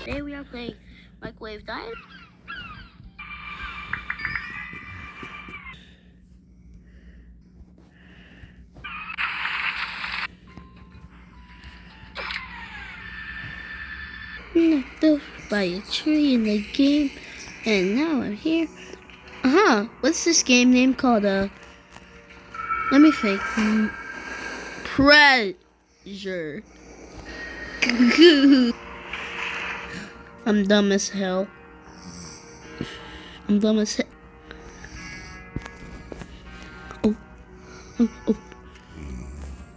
Today we are playing Microwave Dinosaur. Knocked off by a tree in the game, and now I'm here. What's this game name called? Let me think. Treasure. I'm dumb as hell. I'm dumb as hell. Oh.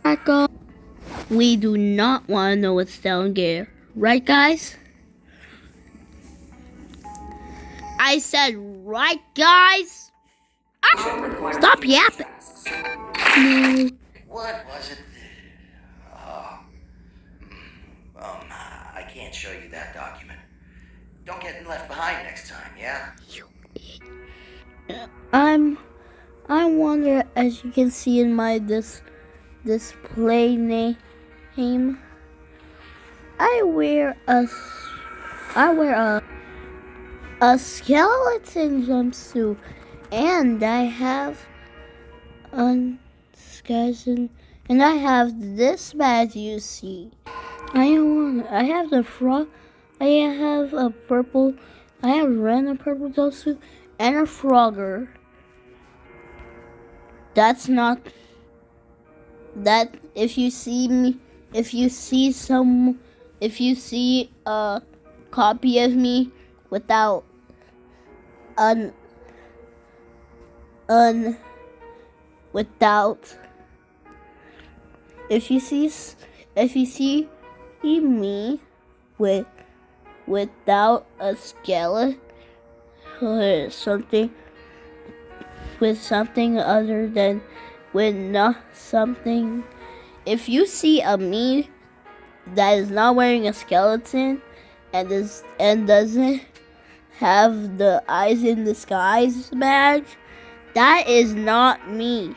Back up. We do not want to know what's down there. Right, guys? I said, right, guys? Stop yapping. No. What was it? I can't show you that document. Don't get left behind next time, yeah? I wonder, as you can see in my display name, I wear a skeleton jumpsuit, and I have and I have this badge you see. I have the frog. I have a purple. I have red and purple jumpsuit and a frogger. That's not that. If you see a copy of me without if you see me without a skeleton or something other than with not something. If you see a me that is not wearing a skeleton and doesn't have the eyes in the skies badge, that is not me.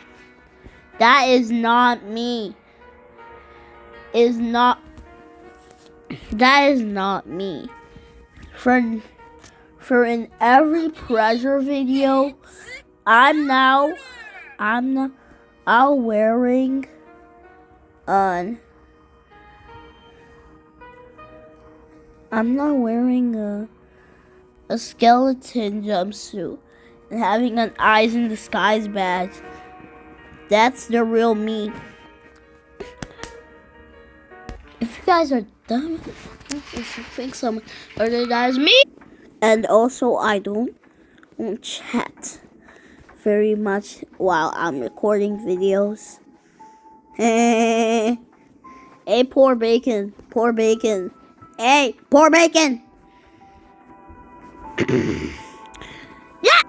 That is not me. That is not me. For in every pleasure video, I'm now wearing a skeleton jumpsuit and having an eyes in the skies badge. That's the real me. If you guys are dumb, if you think someone other that is me. And also, I don't chat very much while I'm recording videos. Hey, poor bacon. Hey, poor bacon. Yeah.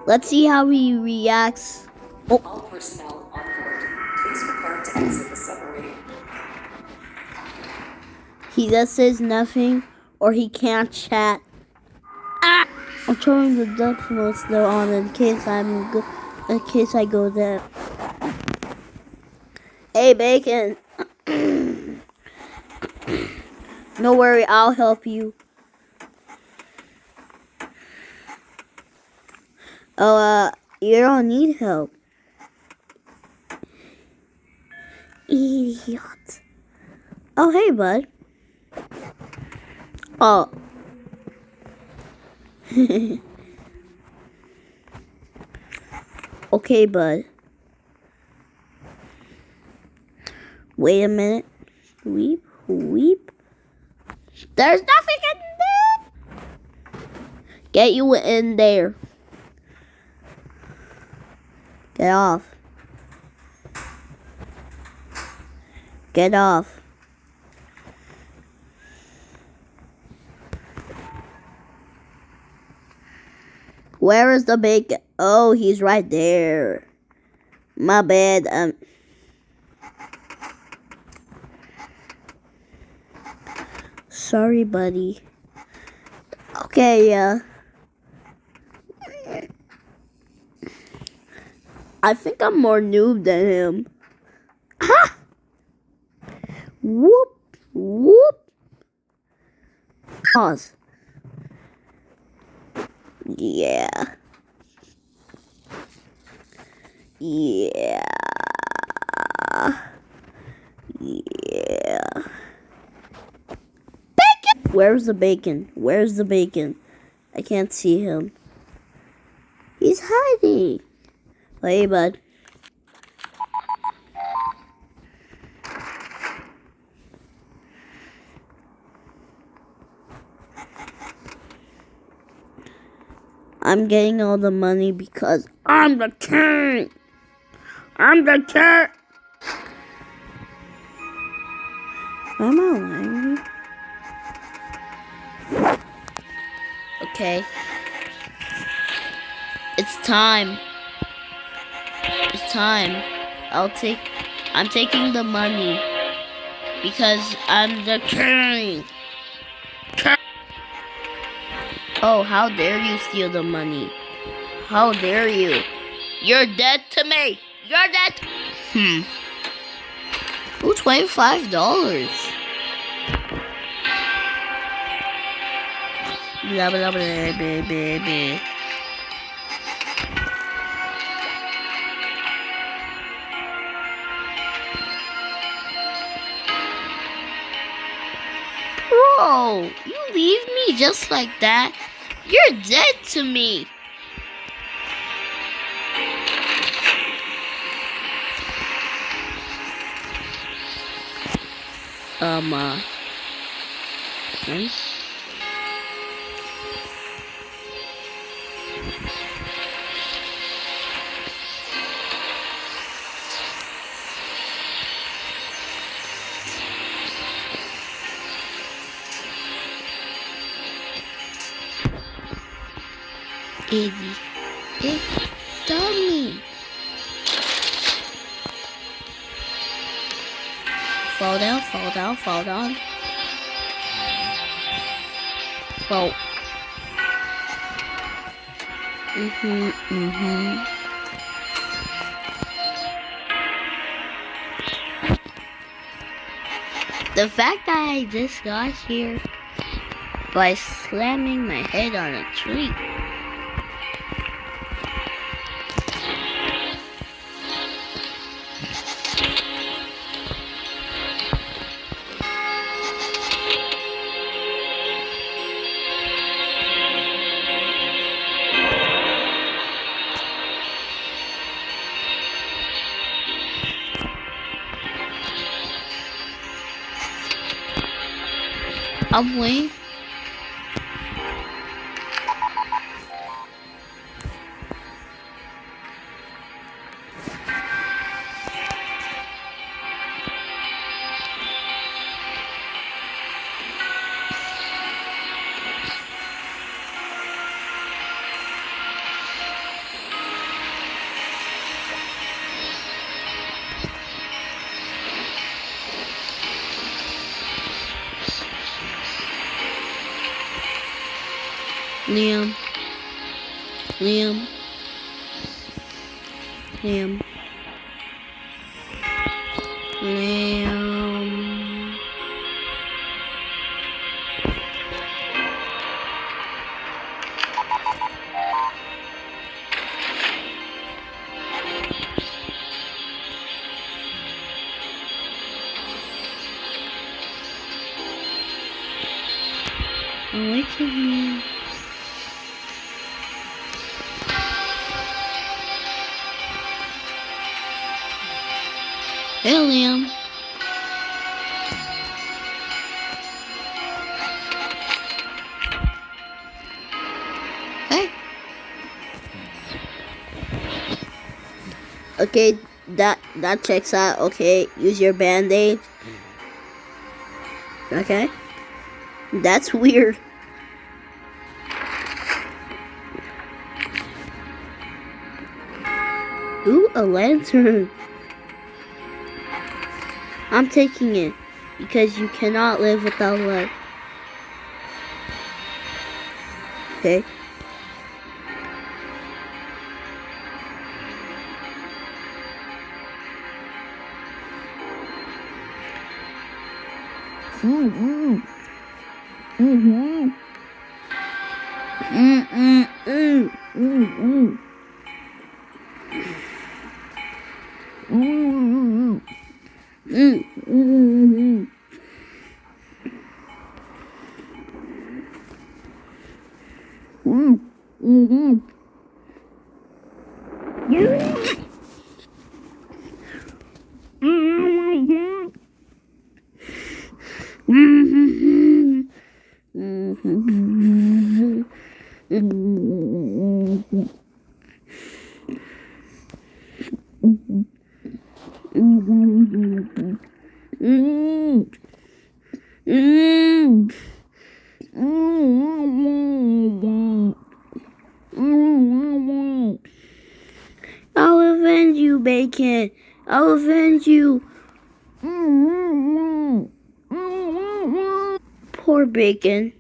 Let's see how he reacts. All personnel on board, please prepare to exit the submarine. He just says nothing, or he can't chat. I'm turning the depth mode still on in case I go there. Hey, bacon. No worry, I'll help you. Oh, you don't need help. Idiot. Oh, hey, bud. Oh. Okay, bud. Wait a minute. Weep. There's nothing in there. Get you in there. Get off. Get off. Where is the bacon? Oh, he's right there. My bad. Sorry, buddy. Okay, I think I'm more noob than him. Ha! Whoop! Whoop! Pause. Yeah. Yeah. Yeah. Bacon! Where's the bacon? Where's the bacon? I can't see him. He's hiding. Hey, bud. I'm getting all the money because I'm the king. I'm the king. Am I lying? Okay. It's time. It's time. I'm taking the money because I'm the king. Oh, how dare you steal the money? How dare you? You're dead to me. You're dead. Ooh, $25. Blah, blah, blah, blah, blah, blah. Bro, you leave me just like that? You're dead to me. Okay. Eddie. Hey, dummy. Fall down, fall down, fall down. Well. The fact that I just got here by slamming my head on a tree. I'm waiting. Liam. Liam. Liam. Liam. Awaken me. Hey, Liam. Hey. Okay, that checks out. Okay, use your band-aid. Okay. That's weird. Ooh, a lantern. I'm taking it because you cannot live without light. Okay. I'll avenge you, Bacon. I'll avenge you. Poor Bacon.